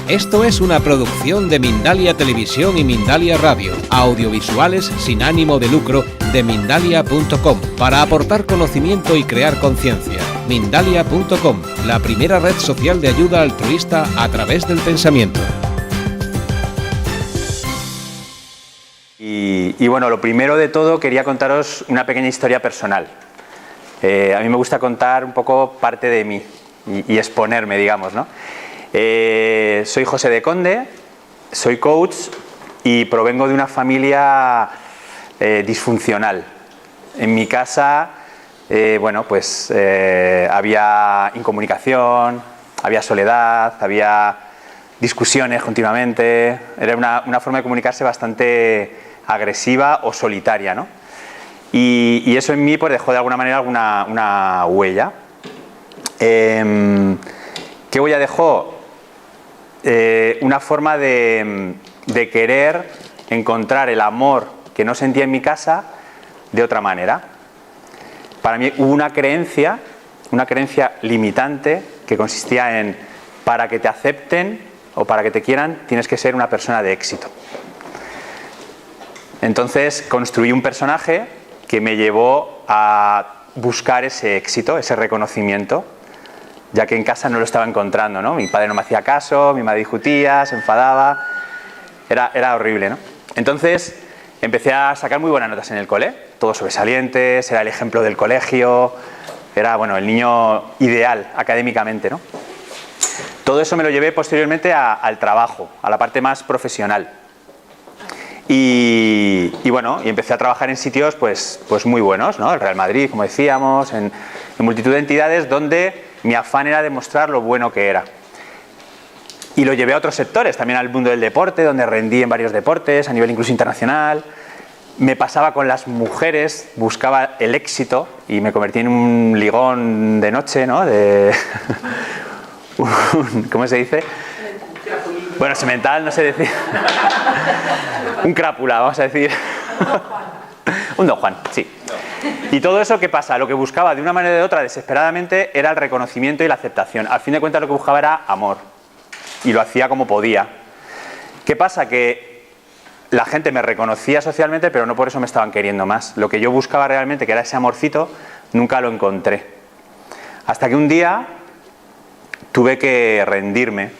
Esto es una producción de Mindalia Televisión y Mindalia Radio, audiovisuales sin ánimo de lucro de Mindalia.com, para aportar conocimiento y crear conciencia. Mindalia.com, la primera red social de ayuda altruista a través del pensamiento. Y bueno, lo primero de todo quería contaros una pequeña historia personal. A mí me gusta contar un poco parte de mí y exponerme, digamos, ¿no? Soy José de Conde, soy coach y provengo de una familia disfuncional. En mi casa, había incomunicación, había soledad, había discusiones continuamente. Era una forma de comunicarse bastante agresiva o solitaria, ¿no? Y eso en mí pues dejó de alguna manera una huella. ¿Qué huella dejó? Una forma de querer encontrar el amor que no sentía en mi casa de otra manera. Para mí hubo una creencia limitante que consistía en: para que te acepten o para que te quieran tienes que ser una persona de éxito. Entonces construí un personaje que me llevó a buscar ese éxito, ese reconocimiento, ya que en casa no lo estaba encontrando, ¿no? Mi padre no me hacía caso, mi madre discutía, se enfadaba, era horrible, ¿no? Entonces empecé a sacar muy buenas notas en el cole, todos sobresalientes, era el ejemplo del colegio, era, el niño ideal académicamente, ¿no? Todo eso me lo llevé posteriormente al trabajo, a la parte más profesional. Y empecé a trabajar en sitios pues muy buenos, ¿no? El Real Madrid, como decíamos, en multitud de entidades donde mi afán era demostrar lo bueno que era. Y lo llevé a otros sectores, también al mundo del deporte, donde rendí en varios deportes, a nivel incluso internacional. Me pasaba con las mujeres, buscaba el éxito y me convertí en un ligón de noche, ¿no? ¿Cómo se dice? Bueno, semental, no sé decir. Un crápula, vamos a decir. Un Don Juan, sí. Y todo eso, ¿qué pasa? Lo que buscaba de una manera o de otra desesperadamente era el reconocimiento y la aceptación. Al fin de cuentas lo que buscaba era amor. Y lo hacía como podía. ¿Qué pasa? Que la gente me reconocía socialmente, pero no por eso me estaban queriendo más. Lo que yo buscaba realmente, que era ese amorcito, nunca lo encontré. Hasta que un día tuve que rendirme.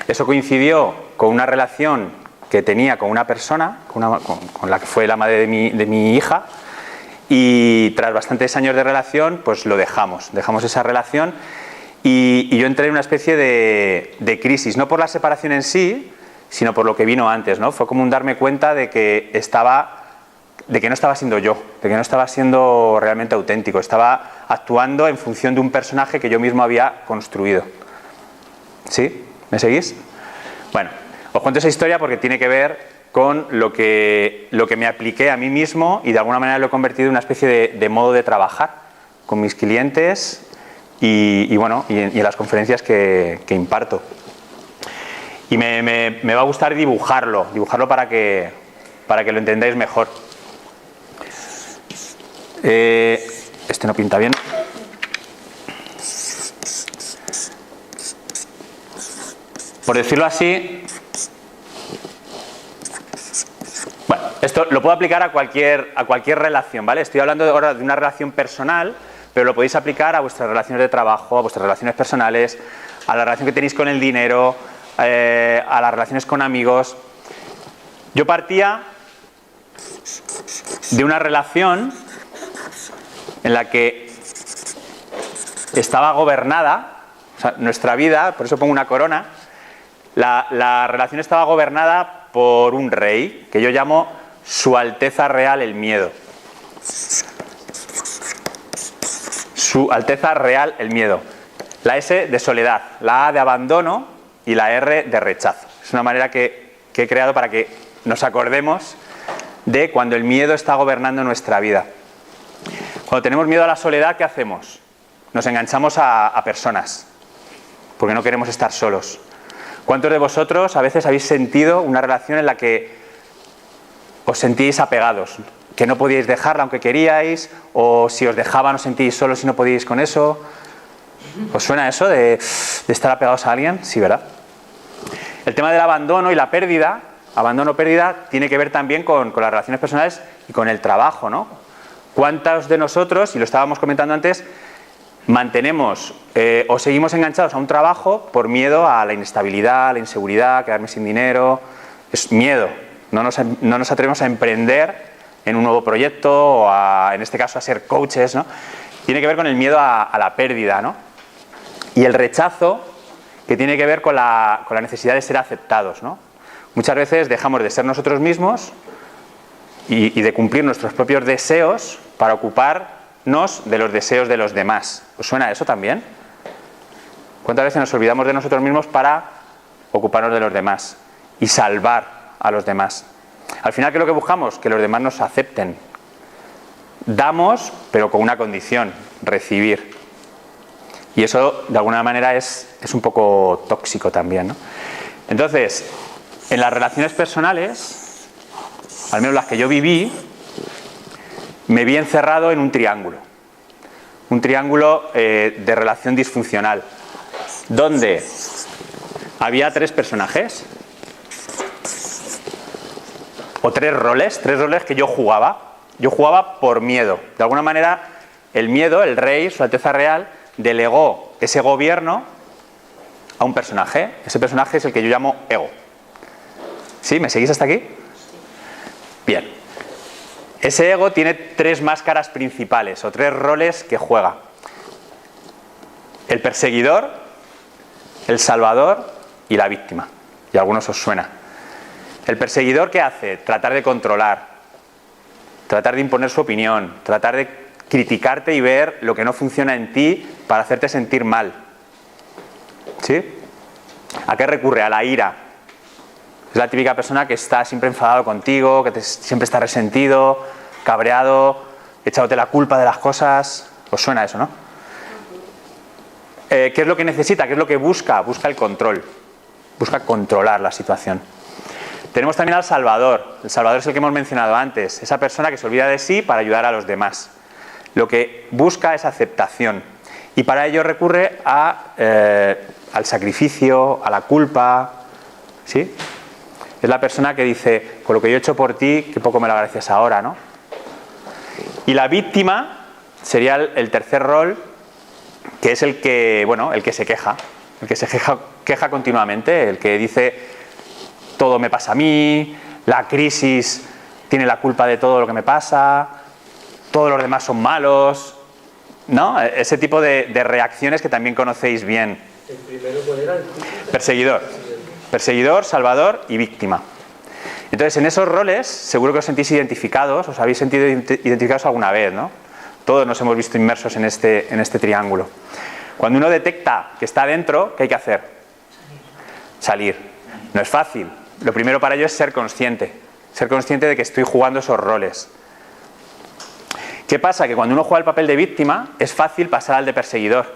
Eso coincidió con una relación que tenía con una persona, con la que fue la madre de mi hija, y tras bastantes años de relación, pues lo dejamos esa relación y yo entré en una especie de crisis, no por la separación en sí, sino por lo que vino antes, ¿no? Fue como un darme cuenta de que no estaba siendo yo, de que no estaba siendo realmente auténtico, estaba actuando en función de un personaje que yo mismo había construido. ¿Sí? ¿Me seguís? Bueno, os cuento esa historia porque tiene que ver con lo que me apliqué a mí mismo y de alguna manera lo he convertido en una especie de modo de trabajar con mis clientes y en las conferencias que imparto. Y me va a gustar dibujarlo para que lo entendáis mejor. Este no pinta bien. Por decirlo así, esto lo puedo aplicar a cualquier relación, ¿vale? Estoy hablando ahora de una relación personal, pero lo podéis aplicar a vuestras relaciones de trabajo, a vuestras relaciones personales, a la relación que tenéis con el dinero, a las relaciones con amigos. Yo partía de una relación en la que estaba gobernada, o sea, nuestra vida, por eso pongo una corona. La relación estaba gobernada por un rey, que yo llamo Su Alteza Real el Miedo. Su Alteza Real el Miedo. La S de soledad, la A de abandono y la R de rechazo. Es una manera que he creado para que nos acordemos de cuando el miedo está gobernando nuestra vida. Cuando tenemos miedo a la soledad, ¿qué hacemos? Nos enganchamos a personas, porque no queremos estar solos. ¿Cuántos de vosotros a veces habéis sentido una relación en la que os sentíais apegados? Que no podíais dejarla aunque queríais, o si os dejaban os sentíais solos y no podíais con eso. ¿Os suena eso de estar apegados a alguien? Sí, ¿verdad? El tema del abandono y la pérdida, abandono-pérdida, tiene que ver también con las relaciones personales y con el trabajo, ¿no? ¿Cuántos de nosotros, y lo estábamos comentando antes, mantenemos o seguimos enganchados a un trabajo por miedo a la inestabilidad, a la inseguridad, quedarme sin dinero? Es miedo. No nos atrevemos a emprender en un nuevo proyecto o en este caso a ser coaches, ¿no? Tiene que ver con el miedo a la pérdida, ¿no? Y el rechazo, que tiene que ver con la necesidad de ser aceptados, ¿no? Muchas veces dejamos de ser nosotros mismos y de cumplir nuestros propios deseos para ocuparnos de los deseos de los demás. ¿Os suena eso también? ¿Cuántas veces nos olvidamos de nosotros mismos para ocuparnos de los demás y salvar a los demás? Al final, ¿qué es lo que buscamos? Que los demás nos acepten. Damos, pero con una condición: recibir. Y eso, de alguna manera, es un poco tóxico también, ¿no? Entonces, en las relaciones personales, al menos las que yo viví, me vi encerrado en un triángulo. Un triángulo de relación disfuncional, donde había 3 personajes, o 3 roles que yo jugaba. Yo jugaba por miedo. De alguna manera, el miedo, el rey, su Alteza Real, delegó ese gobierno a un personaje. Ese personaje es el que yo llamo ego. ¿Sí? ¿Me seguís hasta aquí? Bien. Ese ego tiene 3 máscaras principales, o 3 roles que juega: el perseguidor, el salvador y la víctima. Y a algunos os suena. El perseguidor, ¿qué hace? Tratar de controlar, tratar de imponer su opinión, tratar de criticarte y ver lo que no funciona en ti para hacerte sentir mal. ¿Sí? ¿A qué recurre? A la ira. Es la típica persona que está siempre enfadado contigo, que siempre está resentido, cabreado, echándote la culpa de las cosas. ¿Os suena eso, no? ¿Qué es lo que necesita? ¿Qué es lo que busca? Busca el control. Busca controlar la situación. Tenemos también al Salvador. El Salvador es el que hemos mencionado antes. Esa persona que se olvida de sí para ayudar a los demás. Lo que busca es aceptación. Y para ello recurre al sacrificio, a la culpa. ¿Sí? Es la persona que dice: con lo que yo he hecho por ti, qué poco me lo agradeces ahora, ¿no? Y la víctima sería el tercer rol, que es el que se queja. El que se queja continuamente. El que dice: todo me pasa a mí, la crisis tiene la culpa de todo lo que me pasa, todos los demás son malos, ¿no? Ese tipo de reacciones que también conocéis bien. ¿El primero cuál era? Perseguidor. Perseguidor, salvador y víctima. Entonces, en esos roles, seguro que os sentís identificados, os habéis sentido identificados alguna vez, ¿no? Todos nos hemos visto inmersos en este triángulo. Cuando uno detecta que está dentro, ¿qué hay que hacer? Salir. No es fácil. Lo primero para ello es ser consciente de que estoy jugando esos roles. ¿Qué pasa? Que cuando uno juega el papel de víctima, es fácil pasar al de perseguidor,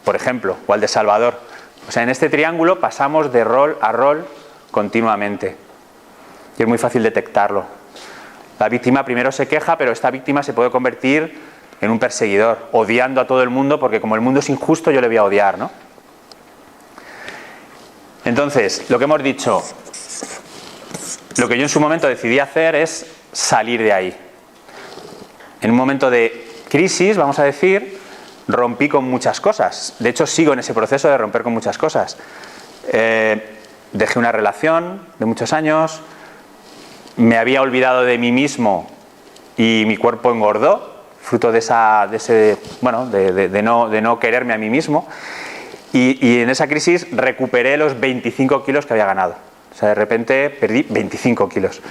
por ejemplo, o al de salvador. O sea, en este triángulo pasamos de rol a rol continuamente. Y es muy fácil detectarlo. La víctima primero se queja, pero esta víctima se puede convertir en un perseguidor, odiando a todo el mundo, porque como el mundo es injusto, yo le voy a odiar, ¿no? Entonces, lo que hemos dicho, lo que yo en su momento decidí hacer es salir de ahí. En un momento de crisis, vamos a decir, rompí con muchas cosas. De hecho, sigo en ese proceso de romper con muchas cosas. Dejé una relación de muchos años, me había olvidado de mí mismo y mi cuerpo engordó, fruto de no quererme a mí mismo. Y en esa crisis recuperé los 25 kilos que había ganado. O sea, de repente perdí 25 kilos.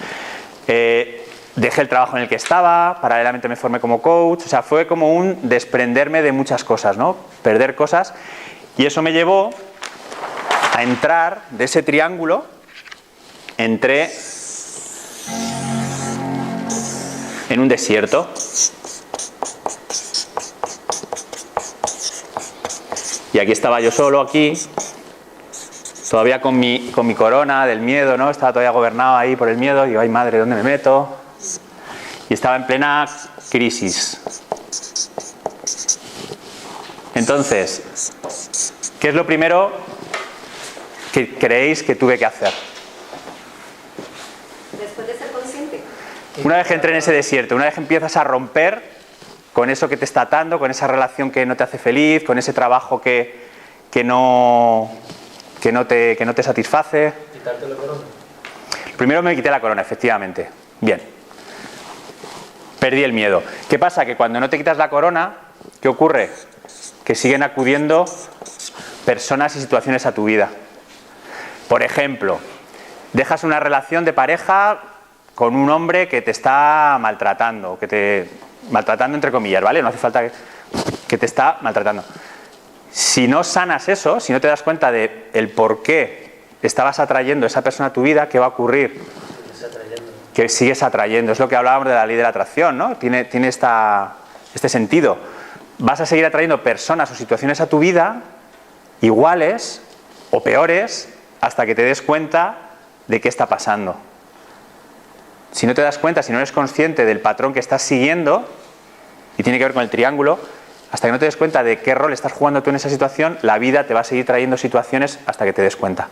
Dejé el trabajo en el que estaba, paralelamente me formé como coach. O sea, fue como un desprenderme de muchas cosas, ¿no? Perder cosas. Y eso me llevó a entrar de ese triángulo, entré en un desierto. Y aquí estaba yo solo, aquí, todavía con mi corona del miedo, ¿no? Estaba todavía gobernado ahí por el miedo. Digo, ay madre, ¿dónde me meto? Y estaba en plena crisis. Entonces, ¿qué es lo primero que creéis que tuve que hacer? Después de ser consciente. Una vez que entré en ese desierto, una vez que empiezas a romper con eso que te está atando, con esa relación que no te hace feliz, con ese trabajo que no te satisface. ¿Quitarte la corona? Primero me quité la corona, efectivamente. Bien. Perdí el miedo. ¿Qué pasa? Que cuando no te quitas la corona, ¿qué ocurre? Que siguen acudiendo personas y situaciones a tu vida. Por ejemplo, dejas una relación de pareja con un hombre que te está maltratando, maltratando entre comillas, ¿vale? No hace falta que te está maltratando. Si no sanas eso, si no te das cuenta de el por qué estabas atrayendo a esa persona a tu vida, ¿qué va a ocurrir? Que sigues atrayendo. Es lo que hablábamos de la ley de la atracción, ¿no? Tiene este sentido. Vas a seguir atrayendo personas o situaciones a tu vida iguales o peores hasta que te des cuenta de qué está pasando. Si no te das cuenta, si no eres consciente del patrón que estás siguiendo, y tiene que ver con el triángulo, hasta que no te des cuenta de qué rol estás jugando tú en esa situación, la vida te va a seguir trayendo situaciones hasta que te des cuenta.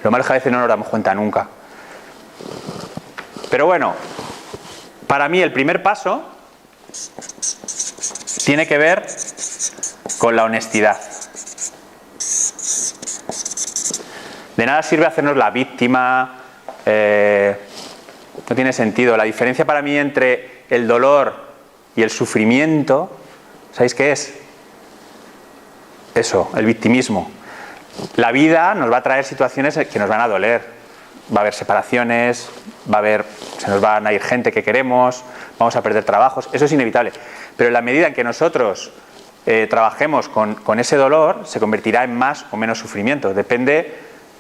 Lo malo es que a veces no nos damos cuenta nunca. Pero bueno, para mí el primer paso tiene que ver con la honestidad. De nada sirve hacernos la víctima, no tiene sentido. La diferencia para mí entre el dolor y el sufrimiento, ¿sabéis qué es? Eso, el victimismo. La vida nos va a traer situaciones que nos van a doler. Va a haber separaciones, se nos van a ir gente que queremos, vamos a perder trabajos, eso es inevitable. Pero en la medida en que nosotros trabajemos con ese dolor, se convertirá en más o menos sufrimiento. Depende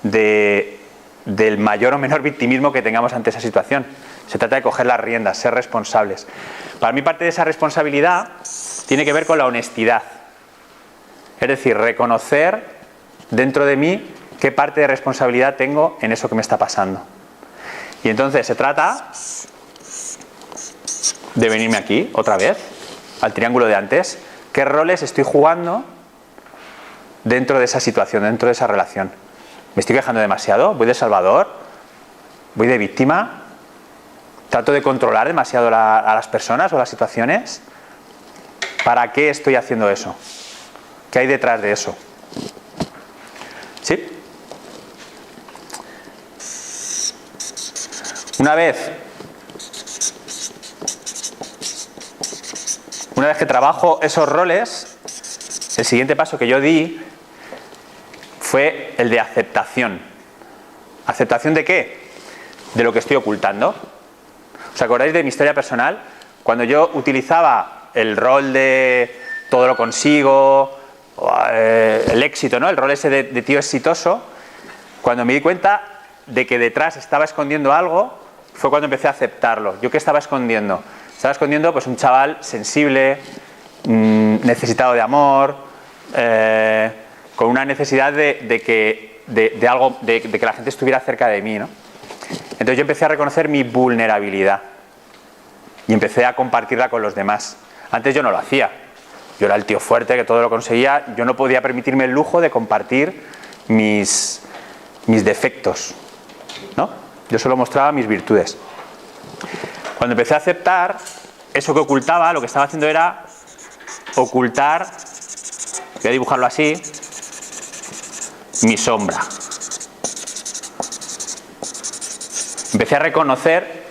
del mayor o menor victimismo que tengamos ante esa situación. Se trata de coger las riendas, ser responsables. Para mí parte de esa responsabilidad tiene que ver con la honestidad. Es decir, reconocer dentro de mí qué parte de responsabilidad tengo en eso que me está pasando. Y entonces se trata de venirme aquí, otra vez, al triángulo de antes. ¿Qué roles estoy jugando dentro de esa situación, dentro de esa relación? ¿Me estoy quejando demasiado? ¿Voy de salvador? ¿Voy de víctima? ¿Trato de controlar demasiado a las personas o las situaciones? ¿Para qué estoy haciendo eso? ¿Qué hay detrás de eso? ¿Sí? Una vez que trabajo esos roles, el siguiente paso que yo di fue el de aceptación. ¿Aceptación de qué? De lo que estoy ocultando. ¿Os acordáis de mi historia personal? Cuando yo utilizaba el rol de todo lo consigo, el éxito, ¿no? El rol ese de tío exitoso, cuando me di cuenta de que detrás estaba escondiendo algo, fue cuando empecé a aceptarlo. ¿Yo qué estaba escondiendo? Estaba escondiendo pues un chaval sensible, necesitado de amor, con una necesidad de que la gente estuviera cerca de mí, ¿no? Entonces yo empecé a reconocer mi vulnerabilidad y empecé a compartirla con los demás. Antes yo no lo hacía. Yo era el tío fuerte que todo lo conseguía. Yo no podía permitirme el lujo de compartir mis defectos, ¿no? Yo solo mostraba mis virtudes. Cuando empecé a aceptar eso que ocultaba, lo que estaba haciendo era ocultar, voy a dibujarlo así, mi sombra. Empecé a reconocer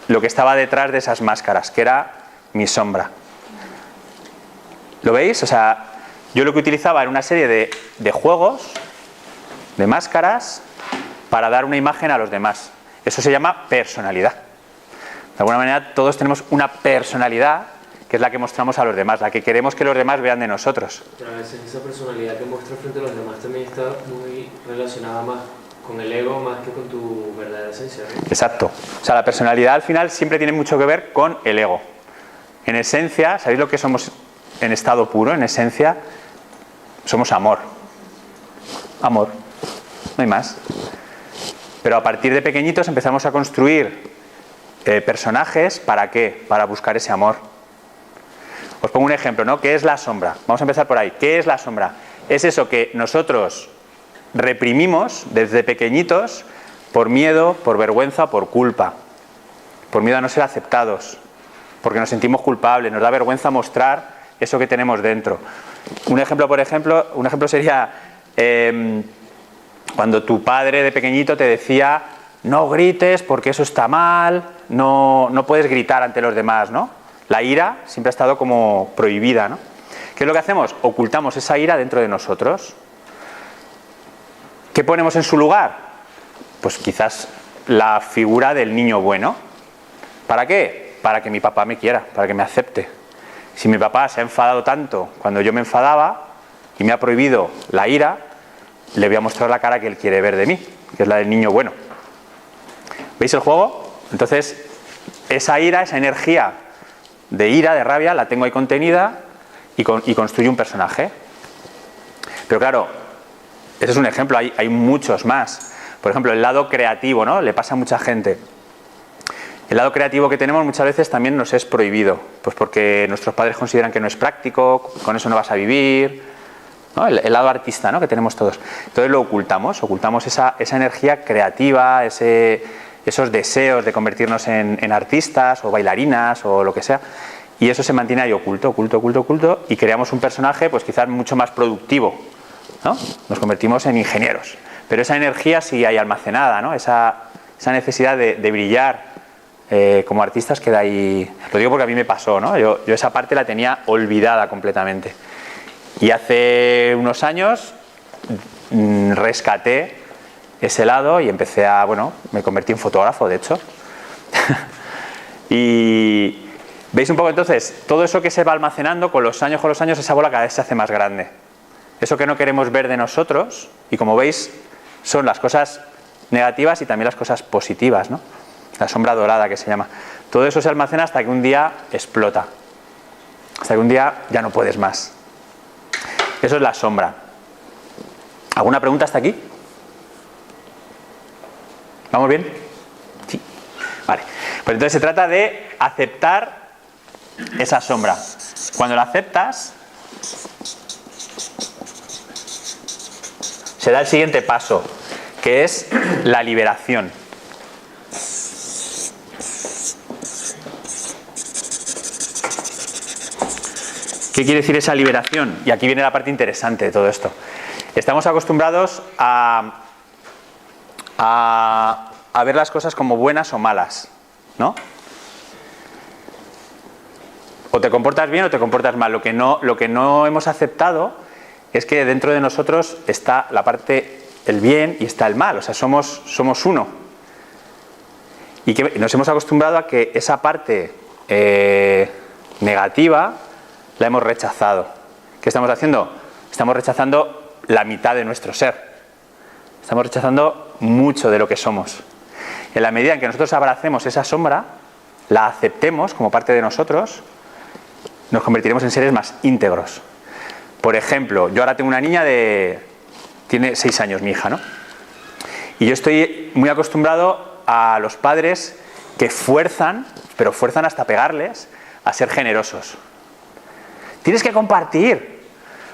lo que estaba detrás de esas máscaras, que era mi sombra. ¿Lo veis? O sea, yo lo que utilizaba era una serie de juegos, de máscaras, para dar una imagen a los demás. Eso se llama personalidad. De alguna manera todos tenemos una personalidad que es la que mostramos a los demás, la que queremos que los demás vean de nosotros. Pero a veces esa personalidad que muestras frente a los demás también está muy relacionada más con el ego más que con tu verdadera esencia, ¿no? Exacto. O sea, la personalidad al final siempre tiene mucho que ver con el ego. En esencia, ¿sabéis lo que somos en estado puro? En esencia, somos amor. Amor. No hay más. Pero a partir de pequeñitos empezamos a construir personajes, ¿para qué? Para buscar ese amor. Os pongo un ejemplo, ¿no? ¿Qué es la sombra? Vamos a empezar por ahí. ¿Qué es la sombra? Es eso que nosotros reprimimos desde pequeñitos por miedo, por vergüenza, por culpa, por miedo a no ser aceptados, porque nos sentimos culpables, nos da vergüenza mostrar eso que tenemos dentro. Un ejemplo sería cuando tu padre de pequeñito te decía: no grites porque eso está mal, no puedes gritar ante los demás, ¿no? La ira siempre ha estado como prohibida, ¿no? ¿Qué es lo que hacemos? Ocultamos esa ira dentro de nosotros. ¿Qué ponemos en su lugar? Pues quizás la figura del niño bueno. ¿Para qué? Para que mi papá me quiera, para que me acepte. Si mi papá se ha enfadado tanto cuando yo me enfadaba y me ha prohibido la ira, le voy a mostrar la cara que él quiere ver de mí, que es la del niño bueno. ¿Veis el juego? Entonces, esa ira, esa energía de ira, de rabia, la tengo ahí contenida y construyo un personaje. Pero claro, ese es un ejemplo, hay muchos más. Por ejemplo, el lado creativo, ¿no? Le pasa a mucha gente. El lado creativo que tenemos muchas veces también nos es prohibido, pues porque nuestros padres consideran que no es práctico, con eso no vas a vivir, ¿no? El lado artista, ¿no? Que tenemos todos. Entonces lo ocultamos esa energía creativa, esos deseos de convertirnos en artistas o bailarinas o lo que sea, y eso se mantiene ahí oculto, y creamos un personaje pues quizás mucho más productivo, ¿no? Nos convertimos en ingenieros, pero esa energía sigue ahí almacenada, ¿no? Esa necesidad de brillar como artistas queda ahí. Lo digo porque a mí me pasó, ¿no? Yo esa parte la tenía olvidada completamente. Y hace unos años rescaté ese lado y empecé me convertí en fotógrafo, de hecho. Y veis un poco entonces, todo eso que se va almacenando con los años, esa bola cada vez se hace más grande. Eso que no queremos ver de nosotros, y como veis, son las cosas negativas y también las cosas positivas, ¿no? La sombra dorada que se llama. Todo eso se almacena hasta que un día explota. Hasta que un día ya no puedes más. Eso es la sombra. ¿Alguna pregunta hasta aquí? ¿Vamos bien? Sí. Vale. Pues entonces se trata de aceptar esa sombra. Cuando la aceptas, se da el siguiente paso, que es la liberación. ¿Qué quiere decir esa liberación? Y aquí viene la parte interesante de todo esto. Estamos acostumbrados a ver las cosas como buenas o malas, ¿no? O te comportas bien o te comportas mal. Lo que no hemos aceptado es que dentro de nosotros está la parte, el bien, y está el mal. O sea, somos uno. Y que nos hemos acostumbrado a que esa parte negativa la hemos rechazado. ¿Qué estamos haciendo? Estamos rechazando la mitad de nuestro ser. Estamos rechazando mucho de lo que somos. En la medida en que nosotros abracemos esa sombra, la aceptemos como parte de nosotros, nos convertiremos en seres más íntegros. Por ejemplo, yo ahora tengo una niña tiene 6 años, mi hija, ¿no? Y yo estoy muy acostumbrado a los padres que fuerzan, pero fuerzan hasta pegarles, a ser generosos. Tienes que compartir,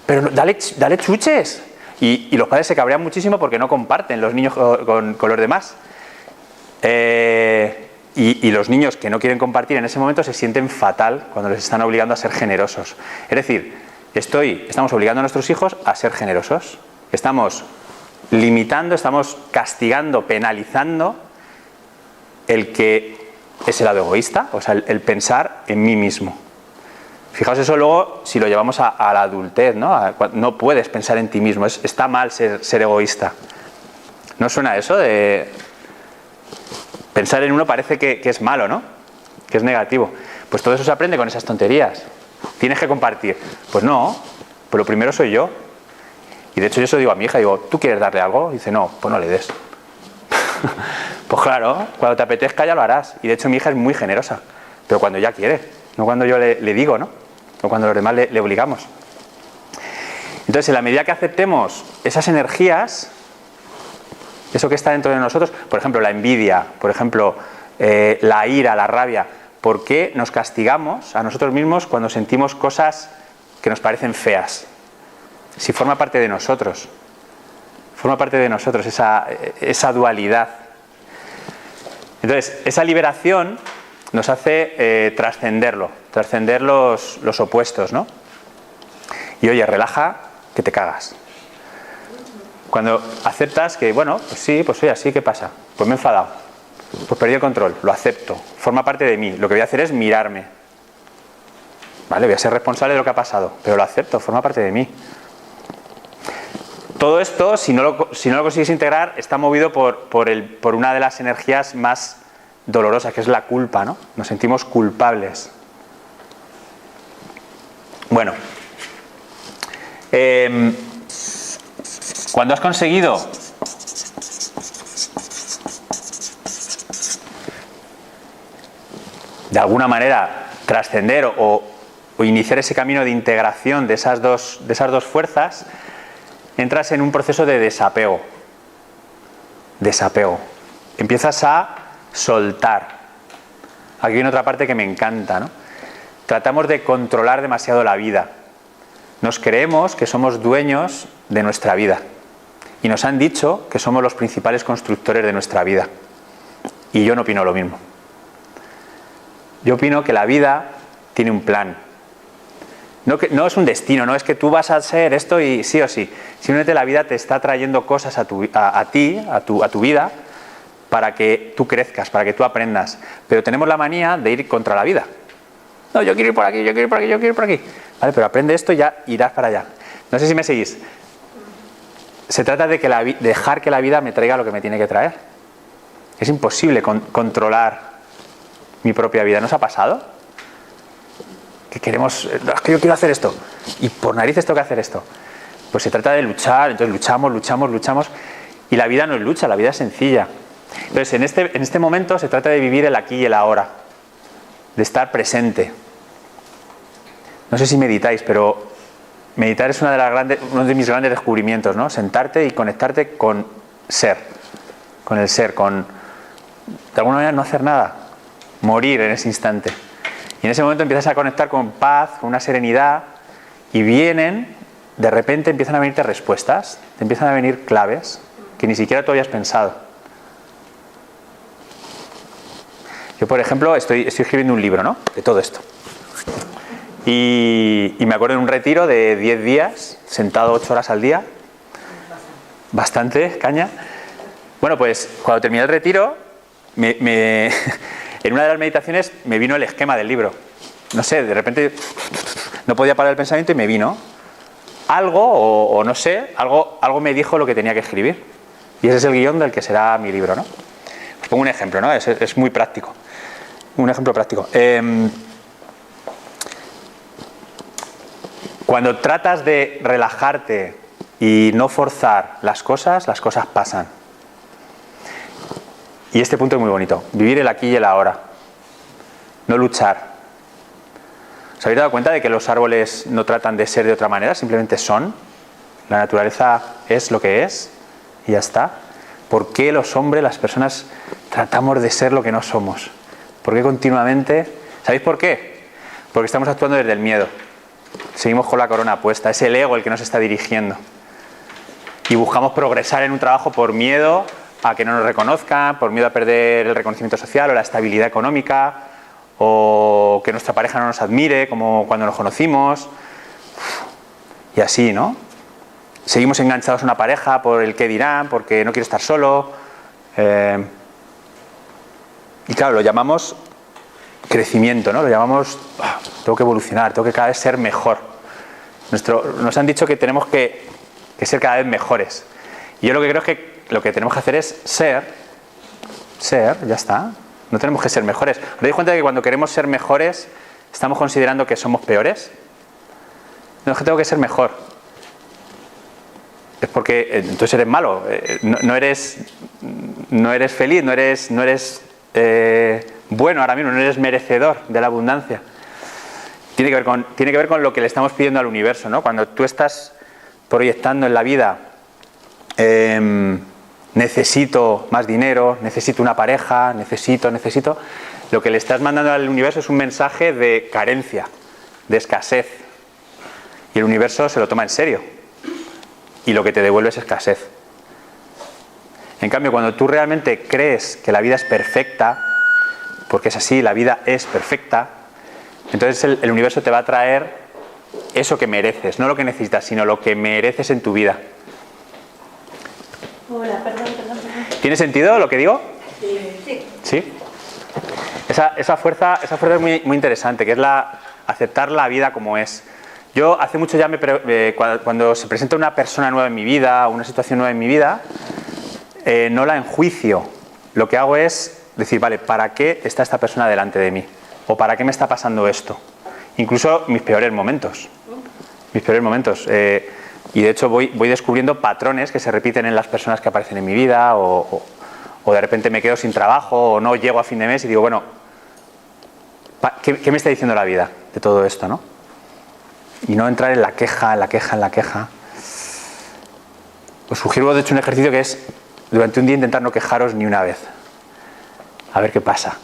pero dale chuches. Y los padres se cabrean muchísimo porque no comparten los niños con los demás. Y los niños que no quieren compartir en ese momento se sienten fatal cuando les están obligando a ser generosos. Es decir, estamos obligando a nuestros hijos a ser generosos. Estamos limitando, estamos castigando, penalizando el que es el lado egoísta, o sea, el pensar en mí mismo. Fijaos eso luego si lo llevamos a la adultez, ¿no? No puedes pensar en ti mismo, está mal ser egoísta. ¿No suena eso de pensar en uno? Parece que es malo, ¿no? Que es negativo. Pues todo eso se aprende con esas tonterías. Tienes que compartir. Pues no, pues lo primero soy yo. Y de hecho yo se lo digo a mi hija, digo, ¿tú quieres darle algo? Y dice, no, pues no le des. Pues claro, cuando te apetezca ya lo harás. Y de hecho mi hija es muy generosa, pero cuando ella quiere, no cuando yo le digo, ¿no? O cuando los demás le obligamos. Entonces, en la medida que aceptemos esas energías, eso que está dentro de nosotros, por ejemplo, la envidia, por ejemplo, la ira, la rabia, ¿por qué nos castigamos a nosotros mismos cuando sentimos cosas que nos parecen feas? Si forma parte de nosotros. forma parte de nosotros, esa dualidad. Entonces, esa liberación nos hace trascender los opuestos, ¿no? Y oye, relaja, que te cagas. Cuando aceptas que, bueno, pues sí, pues soy así, ¿qué pasa? Pues me he enfadado, pues perdí el control, lo acepto, forma parte de mí. Lo que voy a hacer es mirarme. Vale, voy a ser responsable de lo que ha pasado, pero lo acepto, forma parte de mí. Todo esto, si no lo consigues integrar, está movido por una de las energías más dolorosas, que es la culpa, ¿no? Nos sentimos culpables. Bueno, cuando has conseguido de alguna manera trascender o iniciar ese camino de integración de esas dos fuerzas, entras en un proceso de desapego. Empiezas a soltar. Aquí viene otra parte que me encanta, ¿no? Tratamos de controlar demasiado la vida. Nos creemos que somos dueños de nuestra vida. Y nos han dicho que somos los principales constructores de nuestra vida. Y yo no opino lo mismo. Yo opino que la vida tiene un plan. No es un destino, no es que tú vas a ser esto y sí o sí. Simplemente la vida te está trayendo cosas a tu vida, para que tú crezcas, para que tú aprendas. Pero tenemos la manía de ir contra la vida. No, yo quiero ir por aquí, yo quiero ir por aquí, yo quiero ir por aquí. Vale, pero aprende esto y ya irás para allá. No sé si me seguís. Se trata de dejar que la vida me traiga lo que me tiene que traer. Es imposible controlar mi propia vida. ¿No os ha pasado? Que queremos, es que yo quiero hacer esto y por narices tengo que hacer esto. Pues se trata de luchar, entonces luchamos y la vida no es lucha, la vida es sencilla. Entonces en este momento se trata de vivir el aquí y el ahora, de estar presente. No sé si meditáis, pero meditar es uno de mis grandes descubrimientos, ¿no? Sentarte y conectarte con el ser, de alguna manera no hacer nada, morir en ese instante. Y en ese momento empiezas a conectar con paz, con una serenidad, y de repente empiezan a venirte respuestas, te empiezan a venir claves que ni siquiera tú habías pensado. Yo, por ejemplo, estoy escribiendo un libro, ¿no? De todo esto. Y me acuerdo de un retiro de 10 días, sentado 8 horas al día. Bastante caña. Bueno, pues cuando terminé el retiro, en una de las meditaciones me vino el esquema del libro. No sé, de repente no podía parar el pensamiento y me vino algo, o no sé, algo me dijo lo que tenía que escribir. Y ese es el guión del que será mi libro, ¿no? Os pongo un ejemplo, ¿no? Es muy práctico. Un ejemplo práctico. Cuando tratas de relajarte y no forzar las cosas pasan. Y este punto es muy bonito. Vivir el aquí y el ahora. No luchar. ¿Os habéis dado cuenta de que los árboles no tratan de ser de otra manera? Simplemente son. La naturaleza es lo que es y ya está. ¿Por qué los hombres, las personas, tratamos de ser lo que no somos? ¿Por qué continuamente? ¿Sabéis por qué? Porque estamos actuando desde el miedo. Seguimos con la corona puesta. Es el ego el que nos está dirigiendo. Y buscamos progresar en un trabajo por miedo a que no nos reconozcan, por miedo a perder el reconocimiento social o la estabilidad económica, o que nuestra pareja no nos admire como cuando nos conocimos. Y así, ¿no? Seguimos enganchados a una pareja por el qué dirán, porque no quiero estar solo. Y claro, lo llamamos crecimiento, ¿no? Lo llamamos, tengo que evolucionar, tengo que cada vez ser mejor. Nos han dicho que tenemos que ser cada vez mejores. Y yo lo que creo es que lo que tenemos que hacer es ser, ya está. No tenemos que ser mejores. ¿Os dais cuenta de que cuando queremos ser mejores estamos considerando que somos peores? No, es que tengo que ser mejor. Es porque entonces eres malo, no eres feliz, no eres bueno ahora mismo, no eres merecedor de la abundancia. Tiene que ver con lo que le estamos pidiendo al universo, ¿no? Cuando tú estás proyectando en la vida, necesito más dinero, necesito una pareja, necesito, lo que le estás mandando al universo es un mensaje de carencia, de escasez. Y el universo se lo toma en serio. Y lo que te devuelve es escasez. En cambio, cuando tú realmente crees que la vida es perfecta, porque es así, la vida es perfecta, entonces el universo te va a traer eso que mereces, no lo que necesitas, sino lo que mereces en tu vida. Hola, perdón. ¿Tiene sentido lo que digo? Sí. ¿Sí? Esa fuerza es muy, muy interesante, que es aceptar la vida como es. Yo hace mucho ya cuando se presenta una persona nueva en mi vida, una situación nueva en mi vida, no la enjuicio. Lo que hago es decir, vale, ¿para qué está esta persona delante de mí? ¿O para qué me está pasando esto? Incluso mis peores momentos. Mis peores momentos. Y de hecho voy descubriendo patrones que se repiten en las personas que aparecen en mi vida, o de repente me quedo sin trabajo, o no llego a fin de mes y digo, bueno, ¿qué me está diciendo la vida de todo esto, no? Y no entrar en la queja. Os sugiero, de hecho, un ejercicio que es, durante un día, intentar no quejaros ni una vez. A ver qué pasa.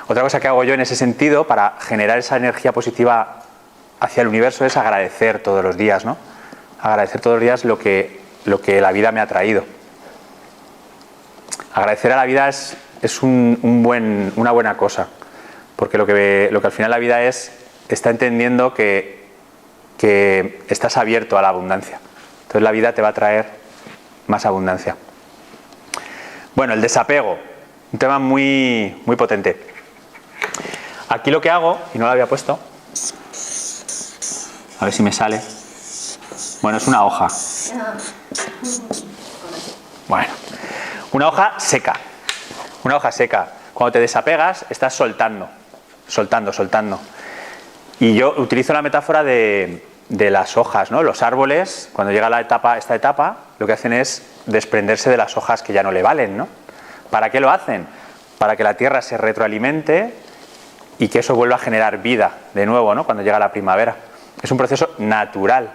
Otra cosa que hago yo en ese sentido, para generar esa energía positiva hacia el universo, es agradecer todos los días, ¿no? Agradecer todos los días lo que la vida me ha traído. Agradecer a la vida es una buena cosa, porque lo que al final la vida está entendiendo que estás abierto a la abundancia. Entonces la vida te va a traer más abundancia. Bueno, el desapego, un tema muy, muy potente. Aquí lo que hago, y no lo había puesto, a ver si me sale. Bueno, es una hoja. Bueno, una hoja seca. Una hoja seca. Cuando te desapegas, estás soltando. Y yo utilizo la metáfora de las hojas, ¿no? Los árboles, cuando llega esta etapa, lo que hacen es desprenderse de las hojas que ya no le valen, ¿no? ¿Para qué lo hacen? Para que la tierra se retroalimente y que eso vuelva a generar vida de nuevo, ¿no? Cuando llega la primavera. Es un proceso natural.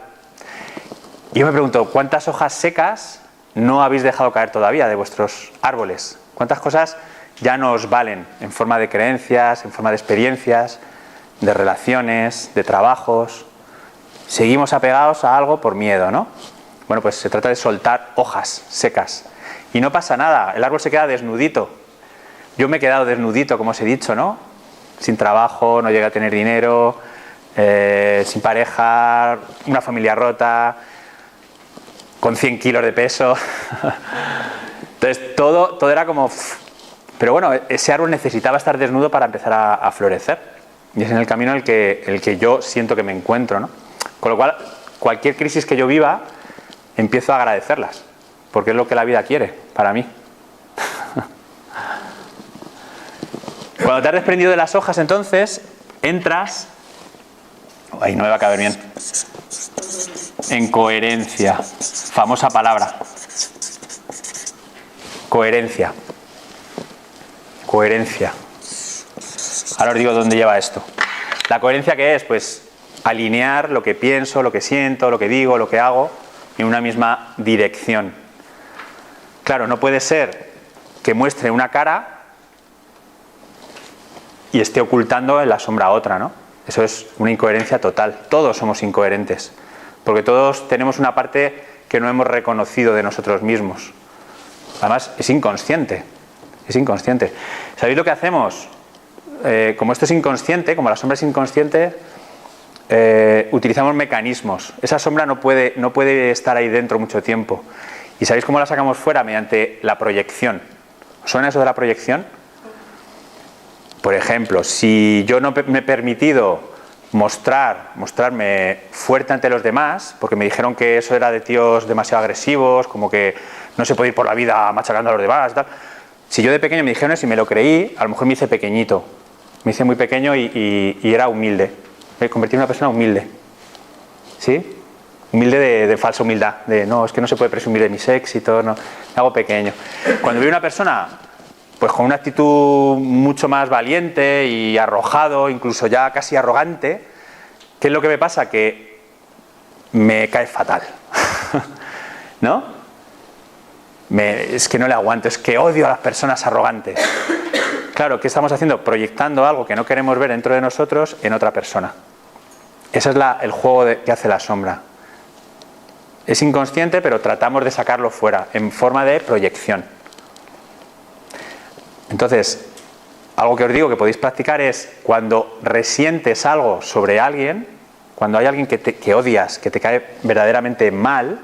Y yo me pregunto, ¿cuántas hojas secas no habéis dejado caer todavía de vuestros árboles? ¿Cuántas cosas ya no os valen en forma de creencias, en forma de experiencias, de relaciones, de trabajos? Seguimos apegados a algo por miedo, ¿no? Bueno, pues se trata de soltar hojas secas. Y no pasa nada, el árbol se queda desnudito. Yo me he quedado desnudito, como os he dicho, ¿no? Sin trabajo, no llegué a tener dinero, sin pareja, una familia rota, con 100 kilos de peso. Entonces todo era como... Pero bueno, ese árbol necesitaba estar desnudo para empezar a florecer. Y es en el camino el que yo siento que me encuentro, ¿no? Con lo cual, cualquier crisis que yo viva, empiezo a agradecerlas, porque es lo que la vida quiere para mí. Cuando te has desprendido de las hojas, entonces, entras... Ahí no me va a caber bien. En coherencia. Famosa palabra. Coherencia. Coherencia. Ahora os digo dónde lleva esto. ¿La coherencia qué es? Pues alinear lo que pienso, lo que siento, lo que digo, lo que hago en una misma dirección. Claro, no puede ser que muestre una cara y esté ocultando en la sombra otra, ¿no? Eso es una incoherencia total. Todos somos incoherentes, porque todos tenemos una parte que no hemos reconocido de nosotros mismos. Además, es inconsciente. Es inconsciente. ¿Sabéis lo que hacemos? Como esto es inconsciente, como la sombra es inconsciente, utilizamos mecanismos. Esa sombra no puede estar ahí dentro mucho tiempo. ¿Y sabéis cómo la sacamos fuera? Mediante la proyección. ¿Os suena eso de la proyección? Por ejemplo, si yo no me he permitido mostrarme fuerte ante los demás, porque me dijeron que eso era de tíos demasiado agresivos, como que no se puede ir por la vida machacando a los demás y tal. Si yo de pequeño me dijeron eso y me lo creí, a lo mejor me hice pequeñito. Me hice muy pequeño y era humilde. Me convertí en una persona humilde. ¿Sí? Humilde de falsa humildad. De no, es que no se puede presumir de mis éxitos, no. Me hago pequeño. Cuando veo una persona pues con una actitud mucho más valiente y arrojado, incluso ya casi arrogante, ¿qué es lo que me pasa? Que me cae fatal. ¿No? Es que no le aguanto, es que odio a las personas arrogantes. Claro, ¿qué estamos haciendo? Proyectando algo que no queremos ver dentro de nosotros en otra persona. Ese es el juego que hace la sombra. Es inconsciente, pero tratamos de sacarlo fuera, en forma de proyección. Entonces, algo que os digo que podéis practicar es cuando resientes algo sobre alguien, cuando hay alguien que odias, que te cae verdaderamente mal,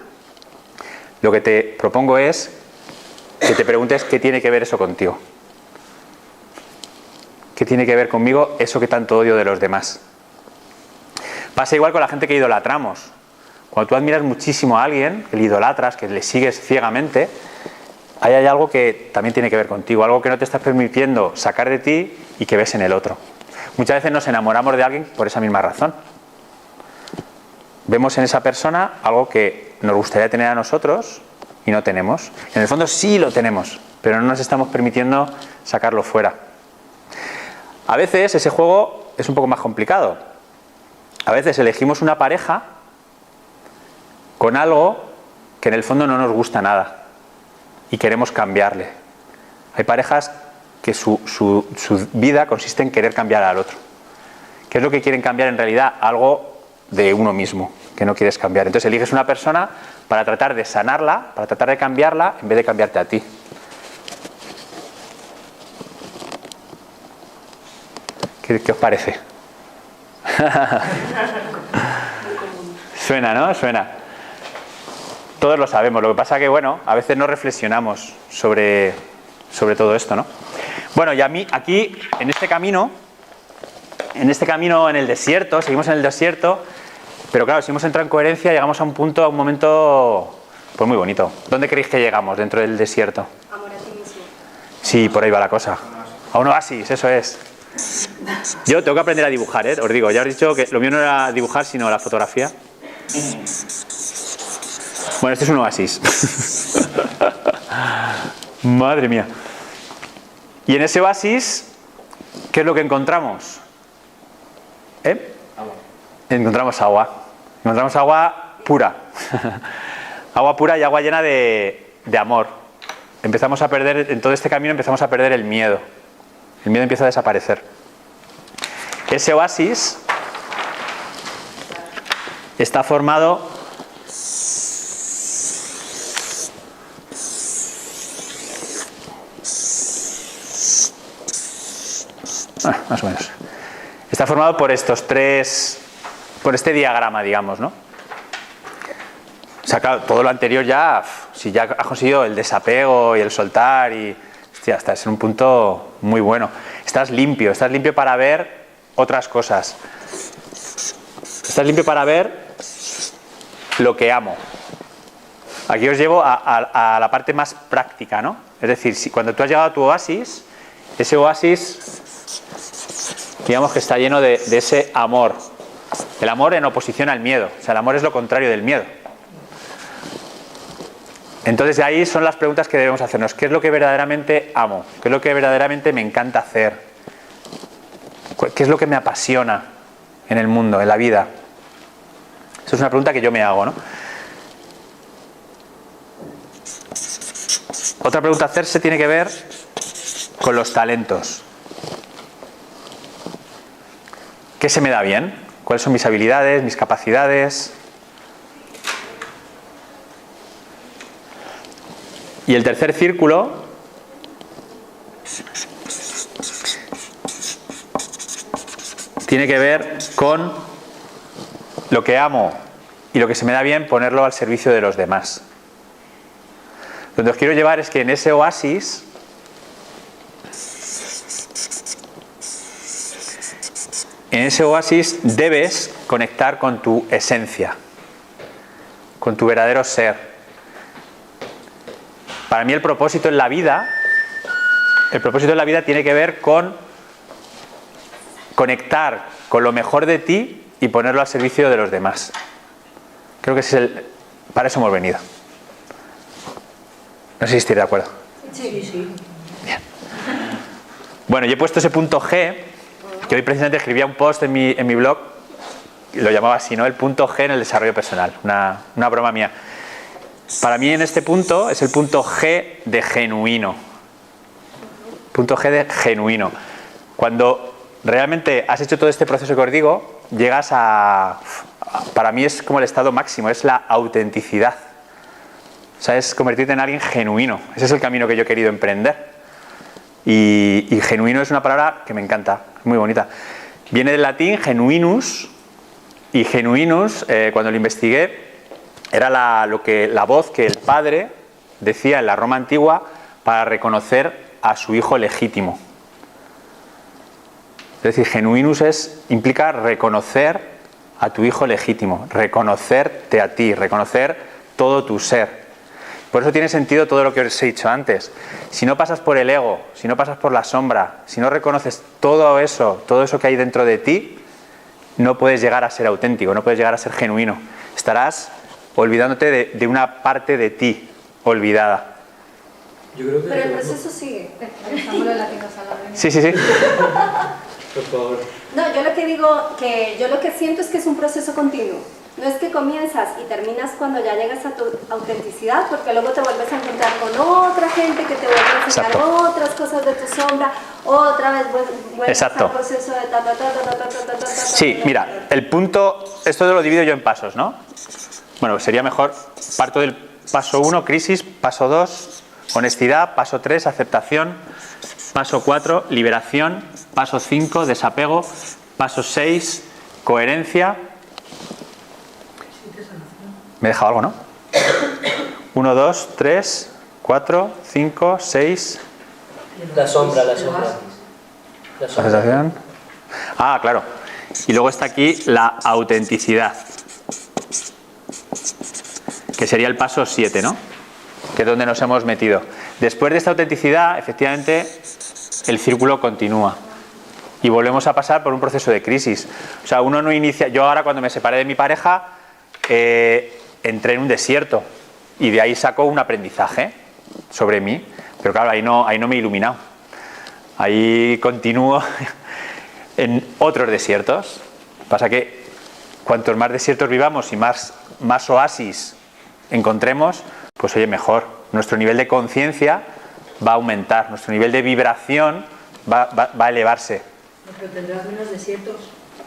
lo que te propongo es que te preguntes qué tiene que ver eso contigo. ¿Qué tiene que ver conmigo eso que tanto odio de los demás? Pasa igual con la gente que idolatramos. Cuando tú admiras muchísimo a alguien, que le idolatras, que le sigues ciegamente, ahí hay algo que también tiene que ver contigo, algo que no te estás permitiendo sacar de ti y que ves en el otro. Muchas veces nos enamoramos de alguien por esa misma razón. Vemos en esa persona algo que nos gustaría tener a nosotros y no tenemos. En el fondo sí lo tenemos, pero no nos estamos permitiendo sacarlo fuera. A veces ese juego es un poco más complicado. A veces elegimos una pareja con algo que en el fondo no nos gusta nada y queremos cambiarle. Hay parejas que su vida consiste en querer cambiar al otro. ¿Qué es lo que quieren cambiar en realidad? Algo de uno mismo, que no quieres cambiar. Entonces eliges una persona para tratar de sanarla, para tratar de cambiarla, en vez de cambiarte a ti. ¿Qué os parece? Suena, ¿no? Suena. Todos lo sabemos. Lo que pasa que, bueno, a veces no reflexionamos sobre todo esto, ¿no? Bueno, y a mí, aquí, en este camino en el desierto, seguimos en el desierto, pero claro, si hemos entrado en coherencia, llegamos a un punto, a un momento, pues muy bonito. ¿Dónde creéis que llegamos dentro del desierto? Amor a ti mismo. Sí, por ahí va la cosa. A un oasis, eso es. Yo tengo que aprender a dibujar, os digo, ya os he dicho que lo mío no era dibujar, sino la fotografía. Bueno, este es un oasis. Madre mía. Y en ese oasis, ¿qué es lo que encontramos? Agua. Encontramos agua. Encontramos agua pura. Agua pura y agua llena de amor. Empezamos a perder, en todo este camino empezamos a perder el miedo. El miedo empieza a desaparecer. Ese oasis está formado más o menos. Está formado por estos tres, por este diagrama, digamos, ¿no? O sea, claro, todo lo anterior ya, si ya has conseguido el desapego y el soltar y hostia, estás en un punto muy bueno. Estás limpio para ver otras cosas. Estás limpio para ver lo que amo. Aquí os llevo a la parte más práctica, ¿no? Es decir, si cuando tú has llegado a tu oasis, ese oasis, digamos que está lleno de ese amor. El amor en oposición al miedo. O sea, el amor es lo contrario del miedo. Entonces, de ahí son las preguntas que debemos hacernos. ¿Qué es lo que verdaderamente amo? ¿Qué es lo que verdaderamente me encanta hacer? ¿Qué es lo que me apasiona en el mundo, en la vida? Esa es una pregunta que yo me hago, ¿no? Otra pregunta a hacerse tiene que ver con los talentos. ¿Qué se me da bien? ¿Cuáles son mis habilidades, mis capacidades? Y el tercer círculo tiene que ver con lo que amo y lo que se me da bien, ponerlo al servicio de los demás. Donde os quiero llevar es que en ese oasis debes conectar con tu esencia, con tu verdadero ser. Para mí el propósito en la vida tiene que ver con conectar con lo mejor de ti y ponerlo al servicio de los demás. Creo que para eso hemos venido. No sé si estoy de acuerdo. Sí. Bien. Bueno, yo he puesto ese punto G, que hoy precisamente escribía un post en mi blog, y lo llamaba así, ¿no? El punto G en el desarrollo personal. Una broma mía. Para mí en este punto es el punto G de genuino. Punto G de genuino. Cuando realmente has hecho todo este proceso que os digo, llegas a para mí es como el estado máximo, es la autenticidad. O sea, es convertirte en alguien genuino. Ese es el camino que yo he querido emprender. Y genuino es una palabra que me encanta, es muy bonita. Viene del latín genuinus, y genuinus, cuando lo investigué, era la voz que el padre decía en la Roma antigua para reconocer a su hijo legítimo. Es decir, genuinus implica reconocer a tu hijo legítimo, reconocerte a ti, reconocer todo tu ser. Por eso tiene sentido todo lo que os he dicho antes. Si no pasas por el ego, si no pasas por la sombra, si no reconoces todo eso que hay dentro de ti, no puedes llegar a ser auténtico, no puedes llegar a ser genuino. Estarás olvidándote de una parte de ti olvidada. Yo creo que pero el proceso sigue. Sí. por favor. No, yo lo que digo, que yo lo que siento es que es un proceso continuo. No es que comienzas y terminas cuando ya llegas a tu autenticidad, porque luego te vuelves a encontrar con otra gente que te vuelve a enseñar otras cosas de tu sombra, otra vez vuelves al proceso de Sí, mira, el punto, esto lo divido yo en pasos, ¿no? Bueno, sería mejor, parto del paso 1, crisis, paso 2, honestidad, paso 3, aceptación, paso 4, liberación, paso 5, desapego, paso 6, coherencia. Me he dejado algo, ¿no? 1, 2, 3, 4, 5, 6. La sombra. La sensación. Ah, claro. Y luego está aquí la autenticidad, que sería el paso 7, ¿no? Que es donde nos hemos metido. Después de esta autenticidad, efectivamente, el círculo continúa. Y volvemos a pasar por un proceso de crisis. O sea, uno no inicia... Yo ahora, cuando me separé de mi pareja, entré en un desierto. Y de ahí saco un aprendizaje sobre mí. Pero claro, ahí no me he iluminado. Ahí continúo en otros desiertos. Pasa que cuantos más desiertos vivamos y más oasis encontremos, pues oye, mejor. Nuestro nivel de conciencia va a aumentar, nuestro nivel de vibración va a elevarse. Pero tendrás menos desiertos.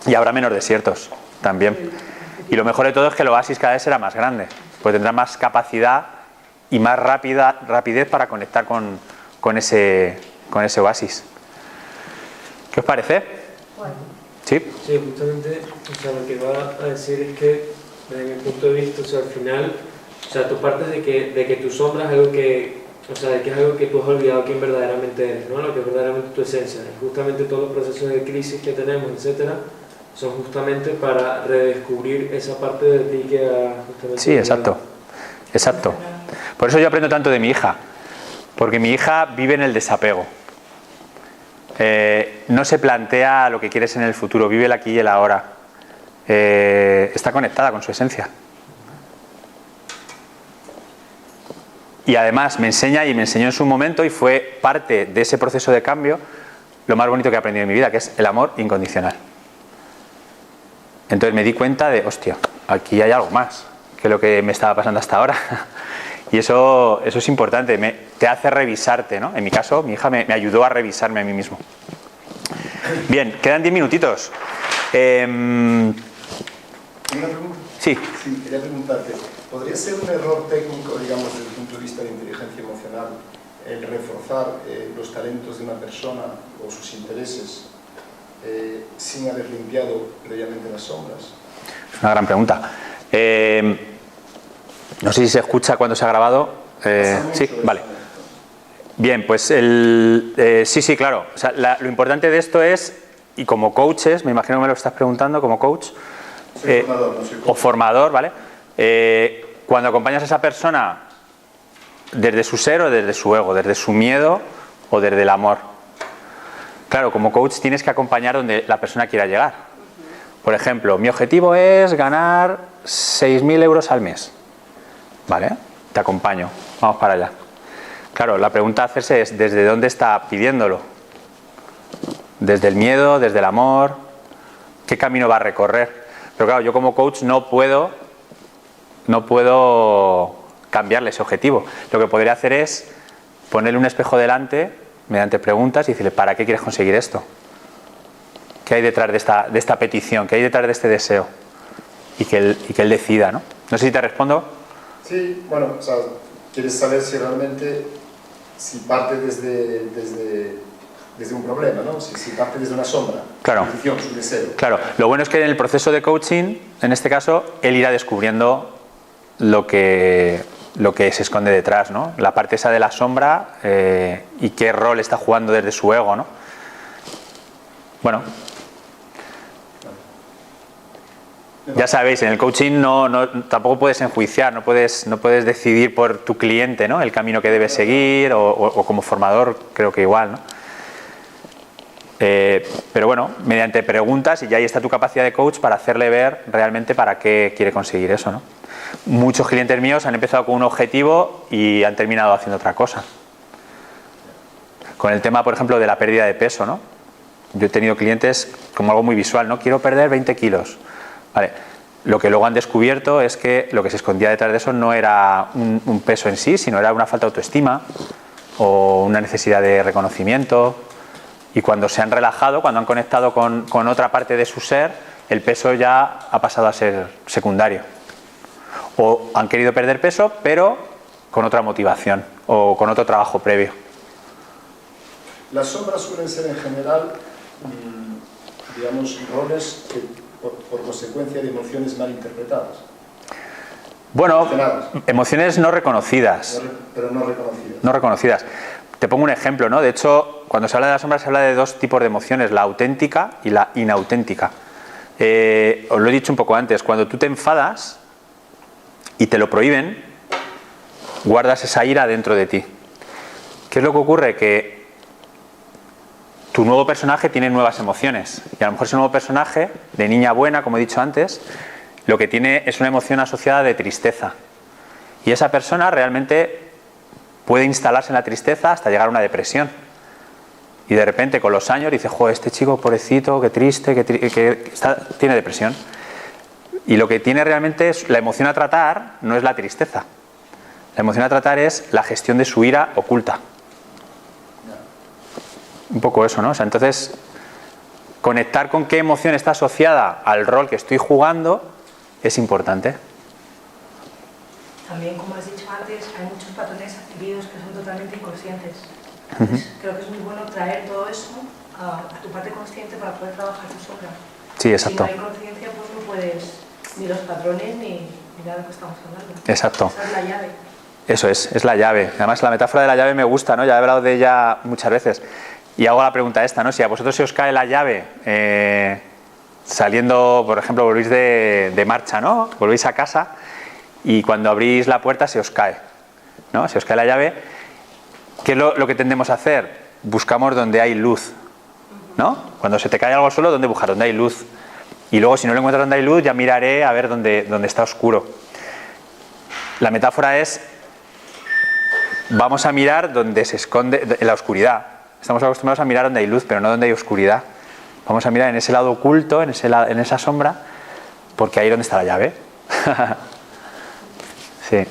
Y habrá menos desiertos también. Y lo mejor de todo es que el oasis cada vez será más grande, pues tendrá más capacidad y más rapidez para conectar con ese oasis. ¿Qué os parece? Bueno. ¿Sí? Sí, justamente, o sea, lo que va a decir es que, desde mi punto de vista, o sea, al final, o sea, tú partes de que tu sombra es algo que, o sea, de que es algo que tú has olvidado quién verdaderamente eres, ¿no? Lo que es verdaderamente tu esencia. Y justamente todos los procesos de crisis que tenemos, etcétera, son justamente para redescubrir esa parte de ti que ha justamente... Sí, exacto. Por eso yo aprendo tanto de mi hija, porque mi hija vive en el desapego. No se plantea lo que quieres en el futuro, vive el aquí y el ahora. Está conectada con su esencia. Y además me enseñó en su momento, y fue parte de ese proceso de cambio, lo más bonito que he aprendido en mi vida, que es el amor incondicional. Entonces me di cuenta de, hostia, aquí hay algo más que lo que me estaba pasando hasta ahora. Y eso es importante, te hace revisarte, ¿no? En mi caso, mi hija me ayudó a revisarme a mí mismo. Bien, quedan 10 minutitos. ¿Una pregunta? Sí. Sí, quería preguntarte, ¿podría ser un error técnico, digamos, desde el punto de vista de inteligencia emocional, el reforzar los talentos de una persona o sus intereses sin haber limpiado previamente las sombras? Es una gran pregunta. No sé si se escucha cuando se ha grabado. Sí, vale. Bien, pues sí, claro. O sea, lo importante de esto es, y como coaches, me imagino que me lo estás preguntando, como coach, Soy formador, no soy coach. o formador, ¿vale? Cuando acompañas a esa persona desde su ser o desde su ego, desde su miedo o desde el amor. Claro, como coach tienes que acompañar donde la persona quiera llegar. Por ejemplo, mi objetivo es ganar 6.000 euros al mes. ¿Vale? Te acompaño. Vamos para allá. Claro, la pregunta a hacerse es, ¿desde dónde está pidiéndolo? ¿Desde el miedo? ¿Desde el amor? ¿Qué camino va a recorrer? Pero claro, yo como coach no puedo cambiarle ese objetivo. Lo que podría hacer es ponerle un espejo delante, mediante preguntas, y decirle, ¿para qué quieres conseguir esto? ¿Qué hay detrás de esta petición? ¿Qué hay detrás de este deseo? y que él decida, ¿no? No sé si te respondo. Sí, bueno, o sea, quieres saber si realmente, si parte desde un problema, ¿no? Si parte desde una sombra, Claro. su intuición, su deseo. Claro, lo bueno es que en el proceso de coaching, en este caso, él irá descubriendo lo que se esconde detrás, ¿no? La parte esa de la sombra y qué rol está jugando desde su ego, ¿no? Bueno, ya sabéis, en el coaching tampoco puedes enjuiciar, no puedes decidir por tu cliente, ¿no? El camino que debe seguir o como formador creo que igual, ¿no? Pero bueno, mediante preguntas, y ya ahí está tu capacidad de coach para hacerle ver realmente para qué quiere conseguir eso, ¿no? Muchos clientes míos han empezado con un objetivo y han terminado haciendo otra cosa. Con el tema, por ejemplo, de la pérdida de peso, ¿no? Yo he tenido clientes como algo muy visual, ¿no? Quiero perder 20 kilos. Vale. Lo que luego han descubierto es que lo que se escondía detrás de eso no era un peso en sí, sino era una falta de autoestima o una necesidad de reconocimiento. Y cuando se han relajado, cuando han conectado con otra parte de su ser, el peso ya ha pasado a ser secundario. O han querido perder peso, pero con otra motivación o con otro trabajo previo. Las sombras suelen ser en general, digamos, roles que por consecuencia de emociones mal interpretadas. Bueno, emociones no reconocidas. Pero no reconocidas. No reconocidas. Te pongo un ejemplo, ¿no? De hecho, cuando se habla de las sombras se habla de dos tipos de emociones, la auténtica y la inauténtica. Os lo he dicho un poco antes, cuando tú te enfadas y te lo prohíben, guardas esa ira dentro de ti. ¿Qué es lo que ocurre? Que tu nuevo personaje tiene nuevas emociones y a lo mejor ese nuevo personaje, de niña buena, como he dicho antes, lo que tiene es una emoción asociada de tristeza. Y esa persona realmente puede instalarse en la tristeza hasta llegar a una depresión. Y de repente, con los años, dice, joder, este chico pobrecito, qué triste, tiene depresión. Y lo que tiene realmente es la emoción a tratar, no es la tristeza. La emoción a tratar es la gestión de su ira oculta. Un poco eso, ¿no? O sea, entonces, conectar con qué emoción está asociada al rol que estoy jugando es importante. También, como has dicho antes, hay muchos patrones adquiridos que son totalmente inconscientes. Entonces, creo que es muy bueno traer todo eso a tu parte consciente para poder trabajar tu sombra. Sí, exacto. Si no hay conciencia, pues no puedes ni los patrones ni nada de lo que estamos hablando. Exacto. Esa es la llave. Eso es la llave. Además, la metáfora de la llave me gusta, ¿no? Ya he hablado de ella muchas veces. Y hago la pregunta esta, ¿no? Si a vosotros se os cae la llave saliendo, por ejemplo, volvéis de marcha, ¿no? Volvéis a casa y cuando abrís la puerta se os cae, ¿no? Se os cae la llave. ¿Qué es lo que tendemos a hacer? Buscamos donde hay luz, ¿no? Cuando se te cae algo al suelo, ¿dónde buscar? Donde hay luz. Y luego, si no lo encuentro donde hay luz, ya miraré a ver dónde está oscuro. La metáfora es, vamos a mirar donde se esconde, en la oscuridad. Estamos acostumbrados a mirar donde hay luz, pero no donde hay oscuridad. Vamos a mirar en ese lado oculto, en esa sombra, porque ahí es donde está la llave. Sí. En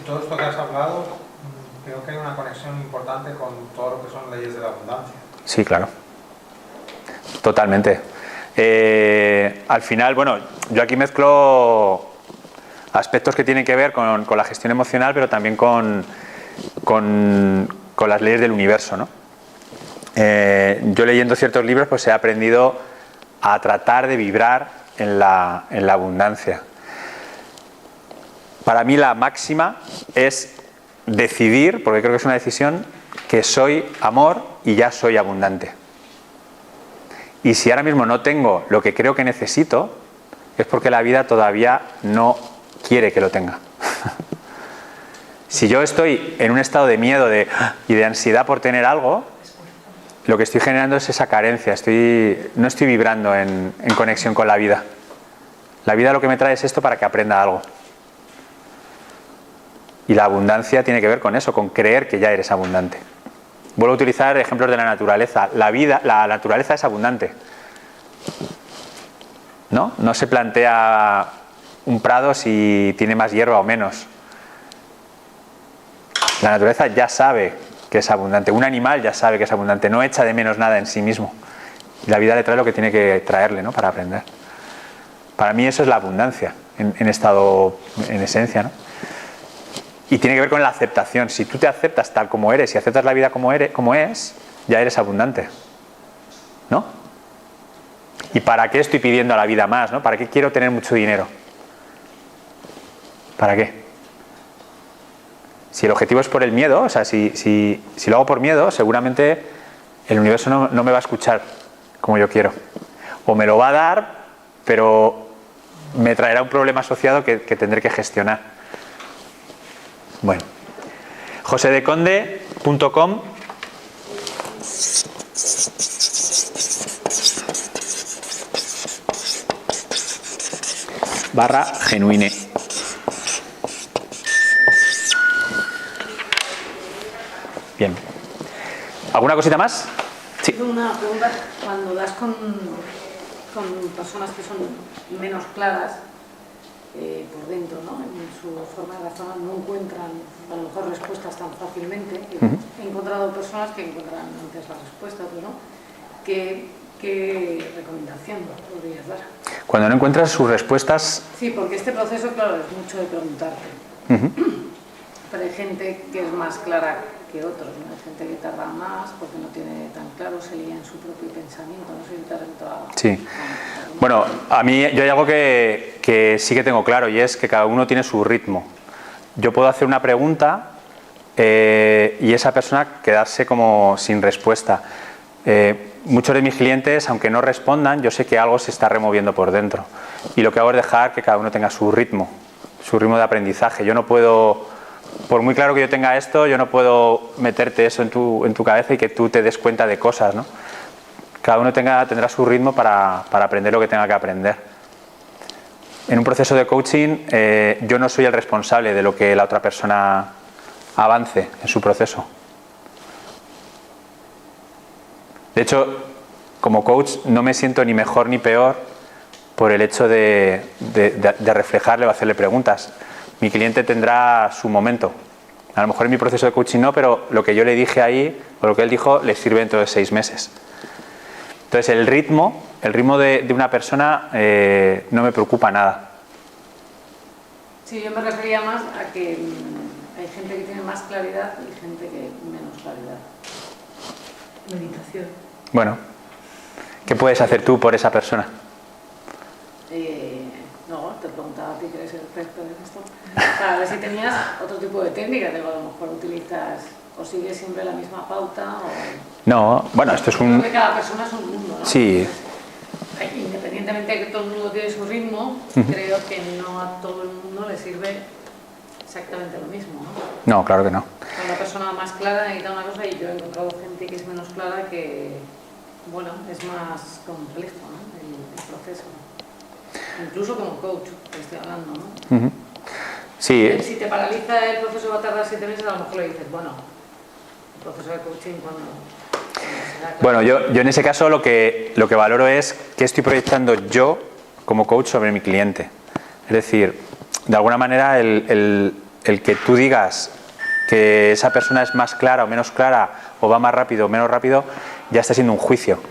todo esto que has hablado, creo que hay una conexión importante con todo lo que son leyes de la abundancia. Sí, claro. Totalmente. Al final, bueno, yo aquí mezclo aspectos que tienen que ver con la gestión emocional, pero también con las leyes del universo, ¿no? Yo leyendo ciertos libros pues he aprendido a tratar de vibrar en la abundancia. Para mí la máxima es decidir, porque creo que es una decisión, que soy amor y ya soy abundante. Y si ahora mismo no tengo lo que creo que necesito, es porque la vida todavía no quiere que lo tenga. Si yo estoy en un estado de miedo y de ansiedad por tener algo, lo que estoy generando es esa carencia, no estoy vibrando en conexión con la vida. La vida lo que me trae es esto para que aprenda algo. Y la abundancia tiene que ver con eso, con creer que ya eres abundante. Vuelvo a utilizar ejemplos de la naturaleza. La naturaleza es abundante. ¿No? No se plantea un prado si tiene más hierba o menos. La naturaleza ya sabe que es abundante. Un animal ya sabe que es abundante. No echa de menos nada en sí mismo. Y la vida le trae lo que tiene que traerle, ¿no? Para aprender. Para mí eso es la abundancia, en estado, en esencia, ¿no? Y tiene que ver con la aceptación. Si tú te aceptas tal como eres y aceptas la vida como es, ya eres abundante, ¿no? ¿Y para qué estoy pidiendo a la vida más, ¿no? ¿Para qué quiero tener mucho dinero? ¿Para qué? Si el objetivo es por el miedo, o sea, si lo hago por miedo, seguramente el universo no me va a escuchar como yo quiero. O me lo va a dar, pero me traerá un problema asociado que tendré que gestionar. Bueno, josedeconde.com /genuine. Bien. ¿Alguna cosita más? Sí. Tengo una pregunta. Cuando das con personas que son menos claras por dentro, ¿no? En su forma de razonar, no encuentran a lo mejor respuestas tan fácilmente. He encontrado personas que encuentran antes la respuesta, ¿no? ¿Qué recomendación podrías dar? Cuando no encuentras sus respuestas... Sí, porque este proceso, claro, es mucho de preguntarte. Pero hay gente que es más clara que otros, ¿no? Hay gente que tarda más porque no tiene tan claro, se lía en su propio pensamiento, no sé si te has entrado. Sí. Bueno, a mí yo hay algo que sí que tengo claro, y es que cada uno tiene su ritmo. Yo puedo hacer una pregunta y esa persona quedarse como sin respuesta. Muchos de mis clientes, aunque no respondan, yo sé que algo se está removiendo por dentro. Y lo que hago es dejar que cada uno tenga su ritmo de aprendizaje. Yo no puedo, por muy claro que yo tenga esto, yo no puedo meterte eso en tu cabeza y que tú te des cuenta de cosas, ¿no? Cada uno tendrá su ritmo para aprender lo que tenga que aprender. En un proceso de coaching, yo no soy el responsable de lo que la otra persona avance en su proceso. De hecho, como coach no me siento ni mejor ni peor por el hecho de reflejarle o hacerle preguntas. Mi cliente tendrá su momento. A lo mejor en mi proceso de coaching no, pero lo que yo le dije ahí o lo que él dijo le sirve dentro de 6 meses. Entonces el ritmo de una persona no me preocupa nada. Sí, yo me refería más a que hay gente que tiene más claridad y gente que menos claridad. Meditación. Bueno, ¿qué puedes hacer tú por esa persona? No, te preguntaba a ti que eres el experto en esto, para ver si tenías otro tipo de técnica, digo, a lo mejor utilizas o sigues siempre la misma pauta o... No, bueno, esto es un... Creo que cada persona es un mundo, ¿no? Sí. Independientemente de que todo el mundo tiene su ritmo, creo que no a todo el mundo le sirve exactamente lo mismo, ¿no? No, claro que no. Una persona más clara necesita una cosa y yo he encontrado gente que es menos clara que, bueno, es más complejo, ¿no? El proceso. Incluso como coach, que estoy hablando, ¿no? Sí. Si te paraliza el proceso, va a tardar 7 meses, a lo mejor le dices, bueno, el proceso de coaching cuando será. Bueno, yo en ese caso lo que valoro es qué estoy proyectando yo como coach sobre mi cliente. Es decir, de alguna manera el que tú digas que esa persona es más clara o menos clara o va más rápido o menos rápido, ya está siendo un juicio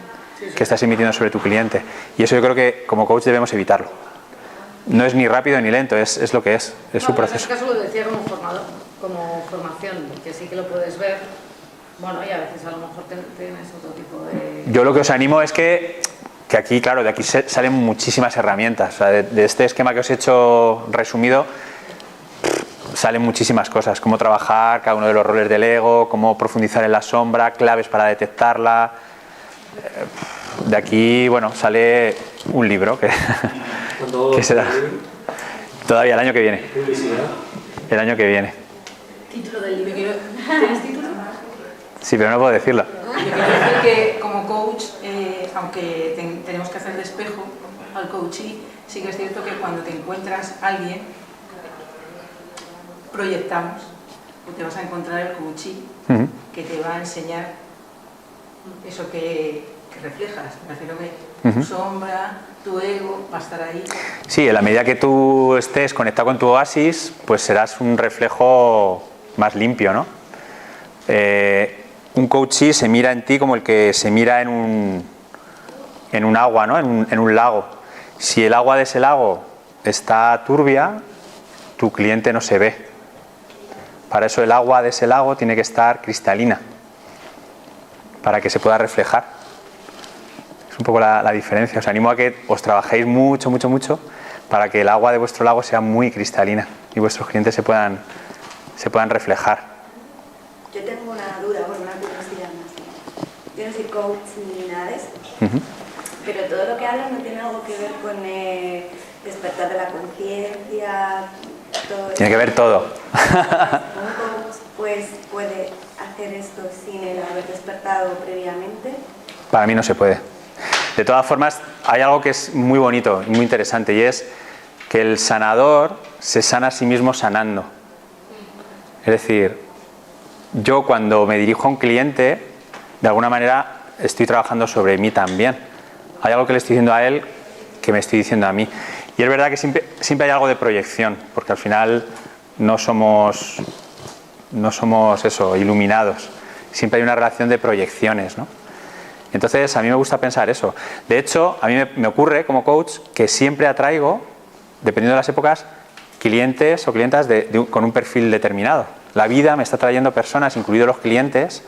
que estás emitiendo sobre tu cliente. Y eso yo creo que como coach debemos evitarlo. No es ni rápido ni lento, es lo que es su proceso. En este caso lo decía como formador, como formación, que sí que lo puedes ver, bueno, y a veces a lo mejor tienes otro tipo de... Yo lo que os animo es que aquí, claro, de aquí salen muchísimas herramientas. O sea, de este esquema que os he hecho resumido, salen muchísimas cosas. Cómo trabajar cada uno de los roles del ego, cómo profundizar en la sombra, claves para detectarla. De aquí, bueno, sale un libro que será todavía el año que viene. El año que viene. ¿Título del libro? ¿Tienes título? Sí, pero no puedo decirlo. Yo quiero decir que como coach, aunque tenemos que hacer de espejo al coachee, sí que es cierto que cuando te encuentras a alguien, proyectamos, o te vas a encontrar el coachee que te va a enseñar eso que reflejas. Me refiero que tu sombra, tu ego va a estar ahí. Sí, en la medida que tú estés conectado con tu oasis, pues serás un reflejo más limpio, ¿no? Un coachee se mira en ti como el que se mira en un agua, ¿no? En un lago. Si el agua de ese lago está turbia, tu cliente no se ve. Para eso el agua de ese lago tiene que estar cristalina, para que se pueda reflejar. Es un poco la diferencia. Os animo a que os trabajéis mucho, mucho, mucho para que el agua de vuestro lago sea muy cristalina y vuestros clientes se puedan reflejar. Yo tengo una duda, bueno, una curiosidad más. Yo no soy coach ni nada de eso, pero todo lo que hablas no tiene algo que ver con despertar de la conciencia, todo. Tiene que ver todo. ¿Un coach pues puede hacer esto sin el haber despertado previamente? Para mí no se puede. De todas formas, hay algo que es muy bonito y muy interesante, y es que el sanador se sana a sí mismo sanando. Es decir, yo cuando me dirijo a un cliente, de alguna manera estoy trabajando sobre mí también. Hay algo que le estoy diciendo a él que me estoy diciendo a mí. Y es verdad que siempre hay algo de proyección, porque al final no somos eso, iluminados. Siempre hay una relación de proyecciones, ¿no? Entonces, a mí me gusta pensar eso. De hecho, a mí me ocurre como coach que siempre atraigo, dependiendo de las épocas, clientes o clientas con un perfil determinado. La vida me está trayendo personas, incluidos los clientes,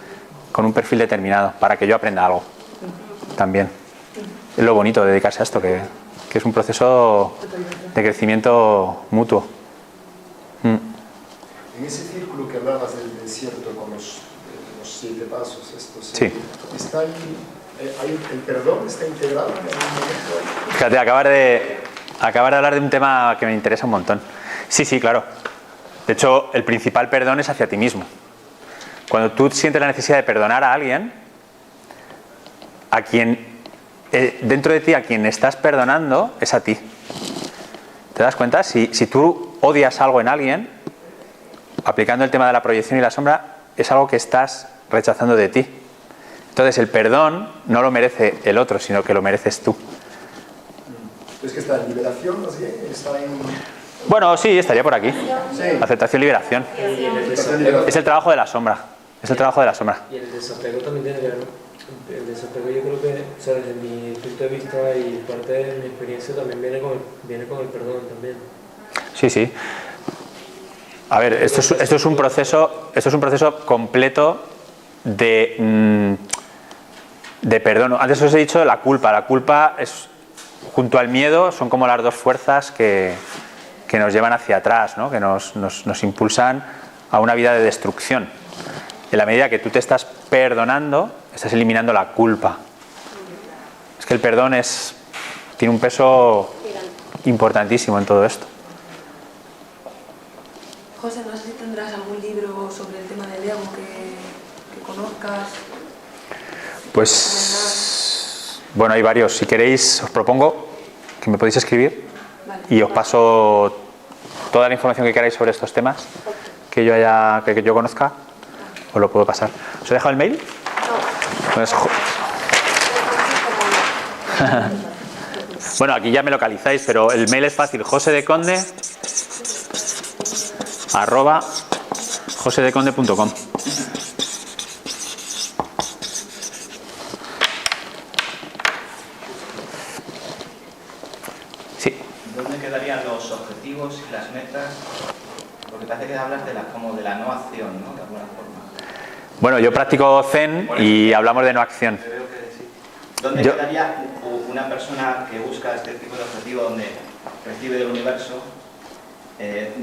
con un perfil determinado, para que yo aprenda algo también. Es lo bonito de dedicarse a esto, que es un proceso de crecimiento mutuo. En ese círculo que hablabas del desierto con los 7 pasos, estos, Sí. ¿está ahí, el perdón está integrado en algún momento? Fíjate, acabar de hablar de un tema que me interesa un montón. Sí, claro. De hecho, el principal perdón es hacia ti mismo. Cuando tú sientes la necesidad de perdonar a alguien, a quien dentro de ti, a quien estás perdonando, es a ti. ¿Te das cuenta? Si tú odias algo en alguien, aplicando el tema de la proyección y la sombra, es algo que estás rechazando de ti. Entonces, el perdón no lo merece el otro, sino que lo mereces tú. Es que está en liberación, ¿no? ¿Sí? Está en... Bueno, sí, estaría por aquí. Sí. Aceptación, liberación. Y el desapego, Es el trabajo de la sombra. Es el trabajo de la sombra. y el desapego también tiene que ver, ¿no? El desapego yo creo que, o sea, desde mi punto de vista y parte de mi experiencia también viene con el perdón también. Sí. A ver, esto es un proceso completo de perdón. Antes os he dicho la culpa. La culpa es, junto al miedo, son como las dos fuerzas que nos llevan hacia atrás, ¿no? Que nos impulsan a una vida de destrucción. En la medida que tú te estás perdonando, estás eliminando la culpa. Es que el perdón tiene un peso importantísimo en todo esto. José, no sé si tendrás algún libro sobre el tema del ego que conozcas. Pues, bueno, hay varios. Si queréis, os propongo que me podéis escribir, Vale. y os paso toda la información que queráis sobre estos temas que yo conozca. Os lo puedo pasar. ¿Os he dejado el mail? No. Pues, bueno, aquí ya me localizáis, pero el mail es fácil. josedeconde@josedeconde.com. Sí. ¿Dónde quedarían los objetivos y las metas? Porque parece que hablas de la no acción, ¿no? De alguna forma. Bueno, yo practico Zen y hablamos de no acción. Creo que sí. ¿Dónde quedaría una persona que busca este tipo de objetivo, donde recibe del universo,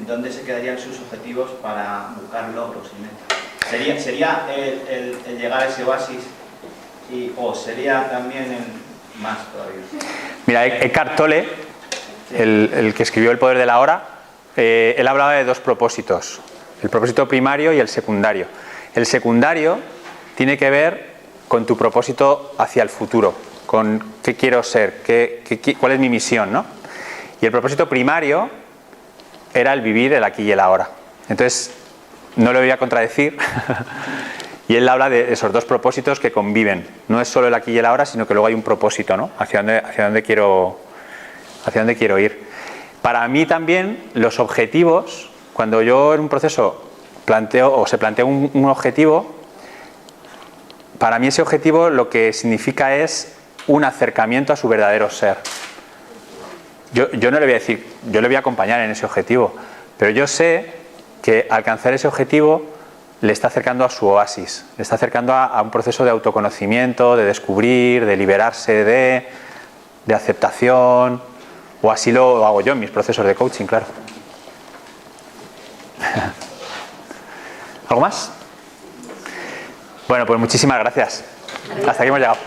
dónde se quedarían sus objetivos para buscar logros y metas? ¿Sería el llegar a ese oasis o sería también más todavía? Mira, Eckhart Tolle, el que escribió El poder de la hora, él hablaba de dos propósitos, el propósito primario y el secundario. El secundario tiene que ver con tu propósito hacia el futuro, con qué quiero ser, cuál es mi misión, ¿no? Y el propósito primario era el vivir el aquí y el ahora. Entonces, no lo voy a contradecir, y él habla de esos dos propósitos que conviven. No es solo el aquí y el ahora, sino que luego hay un propósito, ¿no? Hacia dónde quiero ir. Para mí también los objetivos, cuando yo en un proceso se plantea un objetivo, para mí ese objetivo lo que significa es un acercamiento a su verdadero ser. yo no le voy a decir, yo le voy a acompañar en ese objetivo, pero yo sé que alcanzar ese objetivo le está acercando a su oasis, le está acercando a un proceso de autoconocimiento, de descubrir, de liberarse de aceptación, o así lo hago yo en mis procesos de coaching, claro. ¿Algo más? Bueno, pues muchísimas gracias. Hasta aquí hemos llegado.